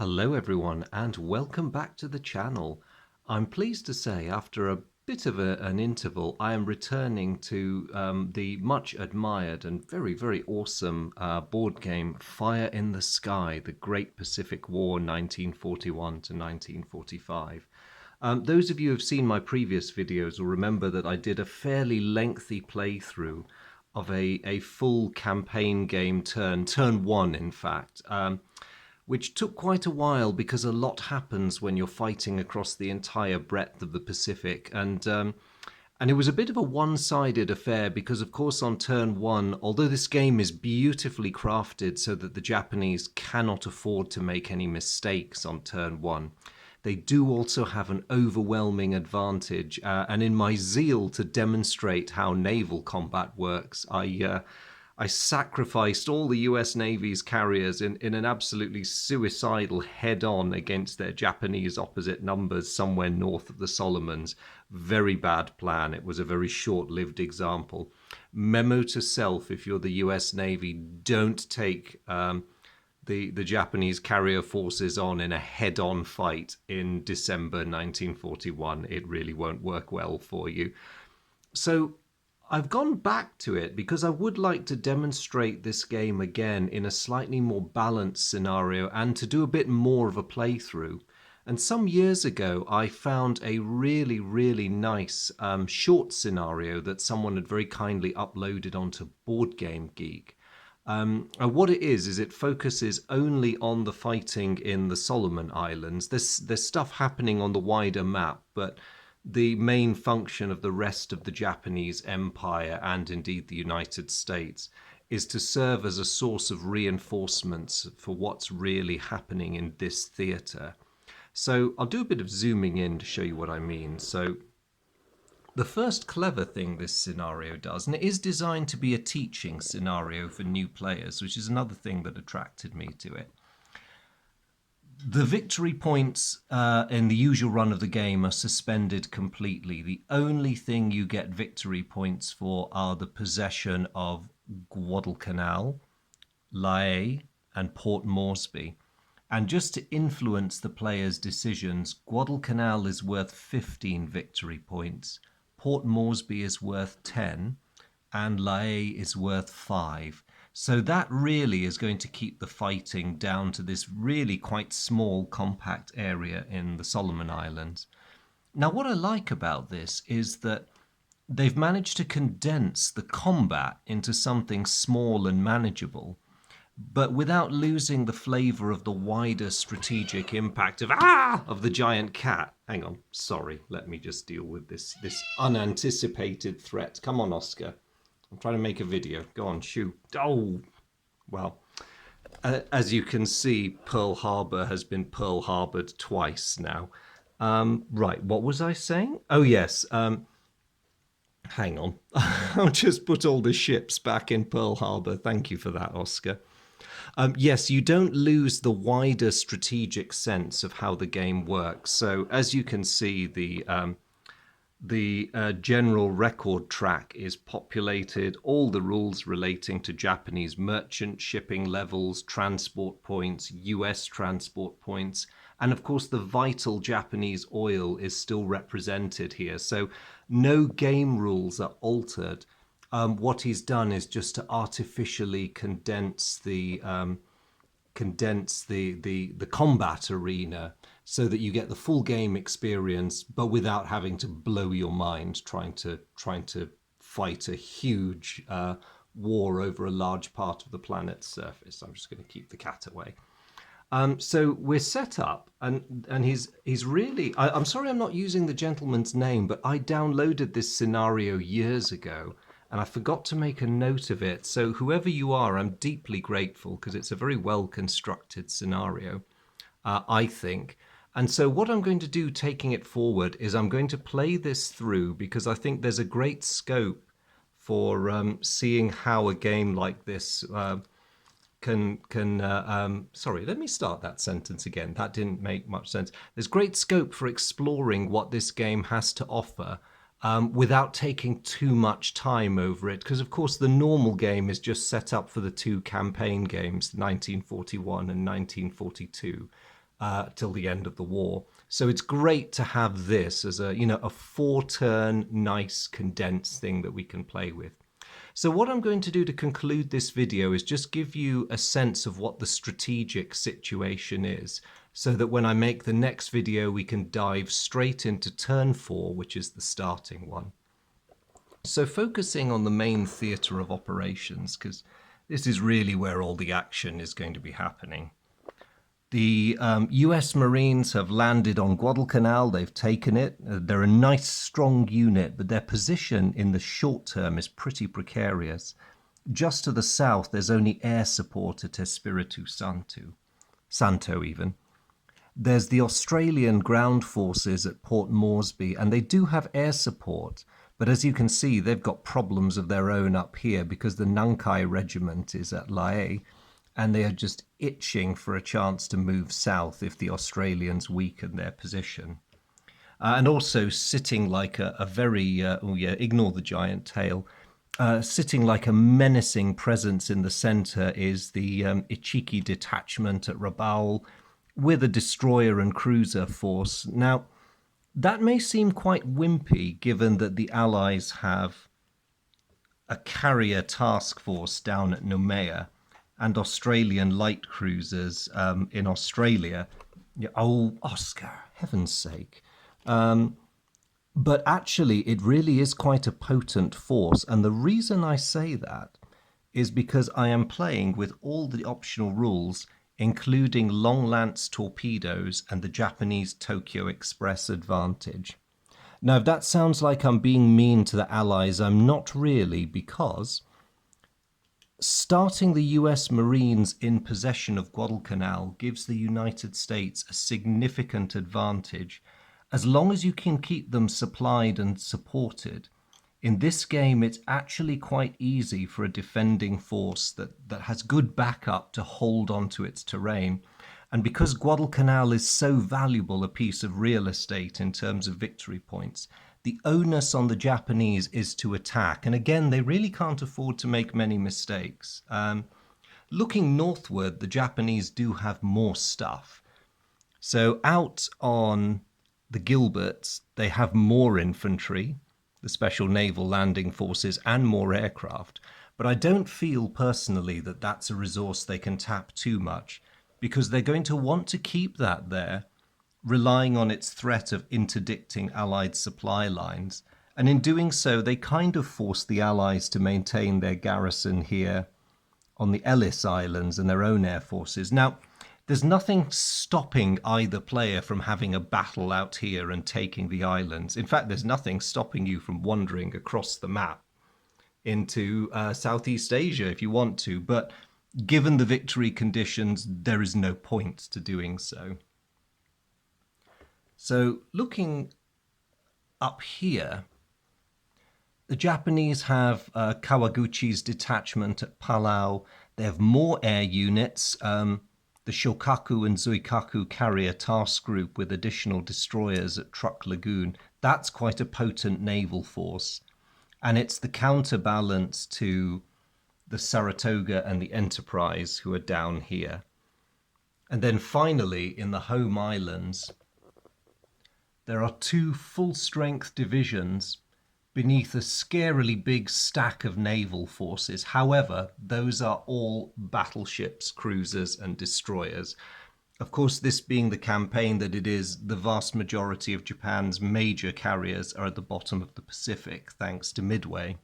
Hello everyone and welcome back to the channel. I'm pleased to say after a bit of an interval I am returning to the much admired and very awesome board game Fire in the Sky, The Great Pacific War 1941 to 1945. Those of you who have seen my previous videos will remember that I did a fairly lengthy playthrough of a full campaign game turn one in fact. Which took quite a while because a lot happens when you're fighting across the entire breadth of the Pacific. And it was a bit of a one-sided affair because, of course, on turn one, although this game is beautifully crafted so that the Japanese cannot afford to make any mistakes on turn one, they do also have an overwhelming advantage. And in my zeal to demonstrate how naval combat works, I sacrificed all the US Navy's carriers in an absolutely suicidal head-on against their Japanese opposite numbers somewhere north of the Solomons. Very bad plan. It was a very short-lived example. Memo to self, if you're the US Navy, don't take the Japanese carrier forces on in a head-on fight in December 1941. It really won't work well for you. So I've gone back to it because I would like to demonstrate this game again in a slightly more balanced scenario and to do a bit more of a playthrough. And some years ago, I found a really nice short scenario that someone had very kindly uploaded onto Board Game Geek. And what it is it focuses only on the fighting in the Solomon Islands. There's stuff happening on the wider map, but the main function of the rest of the Japanese Empire and indeed the United States is to serve as a source of reinforcements for what's really happening in this theatre. So I'll do a bit of zooming in to show you what I mean. So the first clever thing this scenario does, and it is designed to be a teaching scenario for new players, which is another thing that attracted me to it. The victory points in the usual run of the game are suspended completely. The only thing you get victory points for are the possession of Guadalcanal, Lae, and Port Moresby. And just to influence the player's decisions, Guadalcanal is worth 15 victory points, Port Moresby is worth 10, and Lae is worth 5. So that really is going to keep the fighting down to this really quite small, compact area in the Solomon Islands. Now, what I like about this is that they've managed to condense the combat into something small and manageable, but without losing the flavour of the wider strategic impact of the giant cat. Hang on, sorry, let me just deal with this unanticipated threat. Come on, Oscar. I'm trying to make a video. Go on, shoot. Oh, well, as you can see, Pearl Harbor has been Pearl Harbored twice now. Right, what was I saying? Oh, yes. Hang on. I'll just put all the ships back in Pearl Harbor. Thank you for that, Oscar. Yes, you don't lose the wider strategic sense of how the game works. So as you can see, the general record track is populated, all the rules relating to Japanese merchant shipping levels, transport points, US transport points, and of course the vital Japanese oil is still represented here. So no game rules are altered. What he's done is just to artificially condense the combat arena so that you get the full game experience, but without having to blow your mind trying to fight a huge war over a large part of the planet's surface. I'm just going to keep the cat away. So we're set up, and he's really. I'm sorry I'm not using the gentleman's name, but I downloaded this scenario years ago, and I forgot to make a note of it. So whoever you are, I'm deeply grateful because it's a very well constructed scenario, I think. And so what I'm going to do taking it forward is I'm going to play this through because I think there's a great scope for seeing how a game like this sorry, let me start that sentence again. That didn't make much sense. There's great scope for exploring what this game has to offer without taking too much time over it. Because, of course, the normal game is just set up for the two campaign games, 1941 and 1942. till the end of the war. So it's great to have this as a, a 4-turn, nice condensed thing that we can play with. So what I'm going to do to conclude this video is just give you a sense of what the strategic situation is, so that when I make the next video, we can dive straight into turn 4, which is the starting one. So focusing on the main theatre of operations, because this is really where all the action is going to be happening. The US Marines have landed on Guadalcanal, they've taken it. They're a nice strong unit, but their position in the short term is pretty precarious. Just to the south, there's only air support at Espiritu Santo even. There's the Australian ground forces at Port Moresby, and they do have air support, but as you can see, they've got problems of their own up here because the Nankai Regiment is at Lae, and they are just itching for a chance to move south if the Australians weaken their position. And also sitting like a very, ignore the giant tail, sitting like a menacing presence in the centre is the Ichiki detachment at Rabaul with a destroyer and cruiser force. Now, that may seem quite wimpy given that the Allies have a carrier task force down at Noumea and Australian light cruisers in Australia. Oh, Oscar, heaven's sake. But actually, it really is quite a potent force. And the reason I say that is because I am playing with all the optional rules, including long lance torpedoes and the Japanese Tokyo Express advantage. Now, if that sounds like I'm being mean to the Allies, I'm not really, because starting the US Marines in possession of Guadalcanal gives the United States a significant advantage as long as you can keep them supplied and supported. In this game, it's actually quite easy for a defending force that has good backup to hold onto its terrain. And because Guadalcanal is so valuable a piece of real estate in terms of victory points, the onus on the Japanese is to attack. And again, they really can't afford to make many mistakes. Looking northward, the Japanese do have more stuff. So out on the Gilberts, they have more infantry, the Special Naval Landing Forces, and more aircraft. But I don't feel personally that that's a resource they can tap too much, because they're going to want to keep that there, relying on its threat of interdicting Allied supply lines. And in doing so, they kind of force the Allies to maintain their garrison here on the Ellis Islands and their own air forces. Now, there's nothing stopping either player from having a battle out here and taking the islands. In fact, there's nothing stopping you from wandering across the map into Southeast Asia if you want to. But given the victory conditions, there is no point to doing so. So looking up here, the Japanese have Kawaguchi's detachment at Palau. They have more air units. The Shokaku and Zuikaku carrier task group with additional destroyers at Truk Lagoon. That's quite a potent naval force. And it's the counterbalance to the Saratoga and the Enterprise who are down here. And then finally, in the home islands, there are 2 full-strength divisions beneath a scarily big stack of naval forces. However, those are all battleships, cruisers, and destroyers. Of course, this being the campaign that it is, the vast majority of Japan's major carriers are at the bottom of the Pacific, thanks to Midway.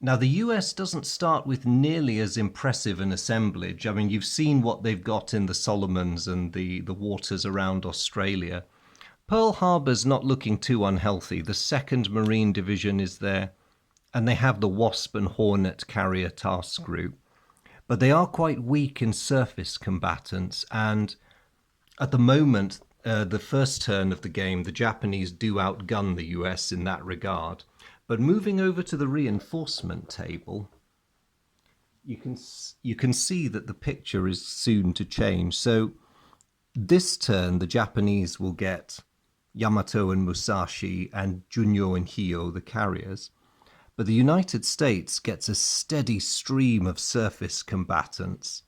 Now, the US doesn't start with nearly as impressive an assemblage. I mean, you've seen what they've got in the Solomons and the waters around Australia. Pearl Harbor's not looking too unhealthy. The 2nd Marine Division is there, and they have the Wasp and Hornet carrier task group. But they are quite weak in surface combatants, and at the moment, the first turn of the game, the Japanese do outgun the US in that regard. But moving over to the reinforcement table, you can see that the picture is soon to change. So this turn, the Japanese will get Yamato and Musashi and Junyo and Hio, the carriers. But the United States gets a steady stream of surface combatants.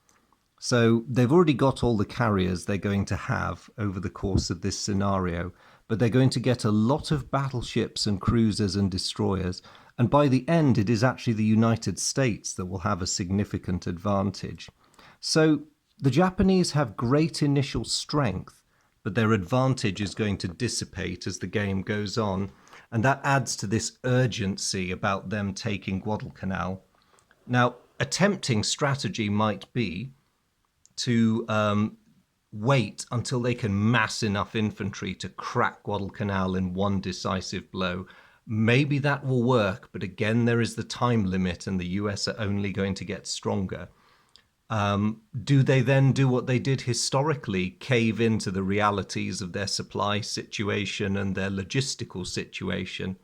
So they've already got all the carriers they're going to have over the course of this scenario, but they're going to get a lot of battleships and cruisers and destroyers. And by the end, it is actually the United States that will have a significant advantage. So the Japanese have great initial strength, but their advantage is going to dissipate as the game goes on. And that adds to this urgency about them taking Guadalcanal. Now, a tempting strategy might be to wait until they can mass enough infantry to crack Guadalcanal in one decisive blow. Maybe that will work, but again, there is the time limit, and the US are only going to get stronger. Do they then do what they did historically, cave into the realities of their supply situation and their logistical situation,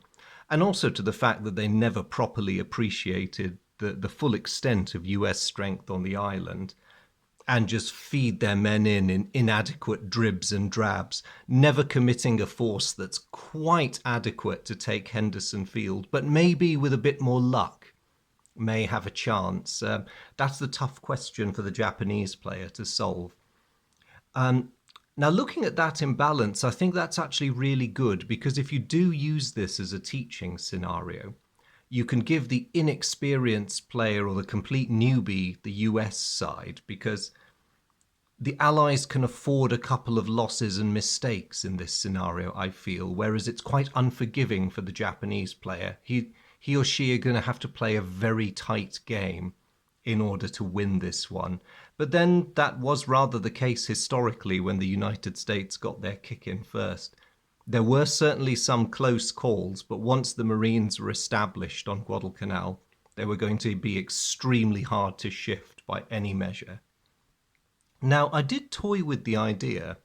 and also to the fact that they never properly appreciated the full extent of US strength on the island, and just feed their men in inadequate dribs and drabs, never committing a force that's quite adequate to take Henderson Field, but maybe with a bit more luck may have a chance. That's the tough question for the Japanese player to solve. Now, looking at that imbalance, I think that's actually really good, because if you do use this as a teaching scenario, you can give the inexperienced player or the complete newbie the US side, because the Allies can afford a couple of losses and mistakes in this scenario, I feel, whereas it's quite unforgiving for the Japanese player. He or she are going to have to play a very tight game in order to win this one. But then that was rather the case historically when the United States got their kick in first. There were certainly some close calls, but once the Marines were established on Guadalcanal, they were going to be extremely hard to shift by any measure. Now, I did toy with the idea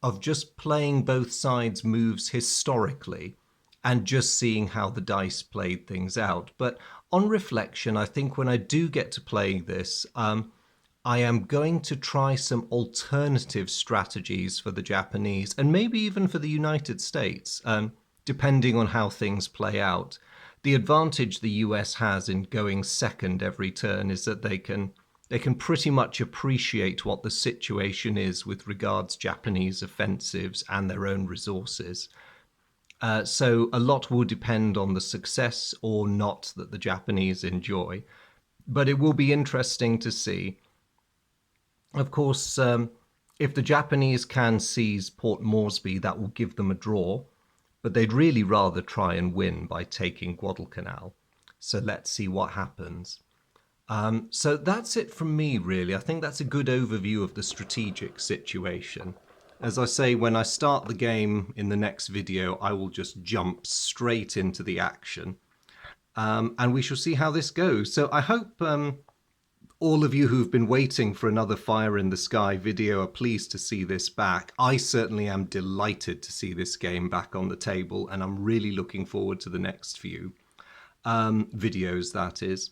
of just playing both sides' moves historically and just seeing how the dice played things out. But on reflection, I think when I do get to playing this, I am going to try some alternative strategies for the Japanese, and maybe even for the United States, depending on how things play out. The advantage the US has in going second every turn is that they can pretty much appreciate what the situation is with regards Japanese offensives and their own resources. So a lot will depend on the success or not that the Japanese enjoy. But it will be interesting to see. Of course, if the Japanese can seize Port Moresby, that will give them a draw. But they'd really rather try and win by taking Guadalcanal. So let's see what happens. So that's it from me, really. I think that's a good overview of the strategic situation. As I say, when I start the game in the next video, I will just jump straight into the action. And we shall see how this goes. So I hope all of you who've been waiting for another Fire in the Sky video are pleased to see this back. I certainly am delighted to see this game back on the table, and I'm really looking forward to the next few videos, that is.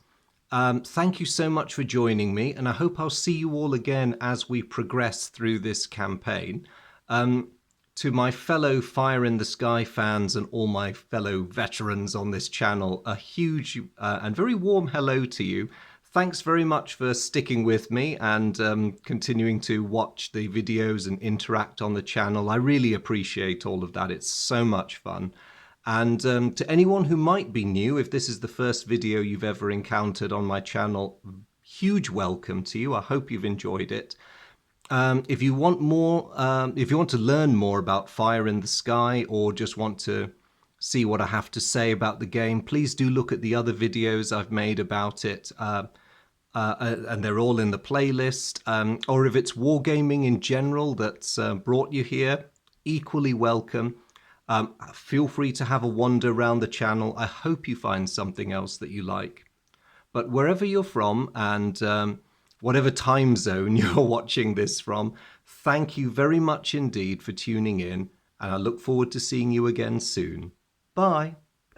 Thank you so much for joining me, and I hope I'll see you all again as we progress through this campaign. To my fellow Fire in the Sky fans and all my fellow veterans on this channel, a huge and very warm hello to you. Thanks very much for sticking with me and continuing to watch the videos and interact on the channel. I really appreciate all of that. It's so much fun. And to anyone who might be new, if this is the first video you've ever encountered on my channel, huge welcome to you. I hope you've enjoyed it. If you want more, if you want to learn more about Fire in the Sky, or just want to see what I have to say about the game, please do look at the other videos I've made about it. And they're all in the playlist. Or if it's wargaming in general that's brought you here, equally welcome. Feel free to have a wander around the channel. I hope you find something else that you like. But wherever you're from and whatever time zone you're watching this from, thank you very much indeed for tuning in, and I look forward to seeing you again soon. Bye.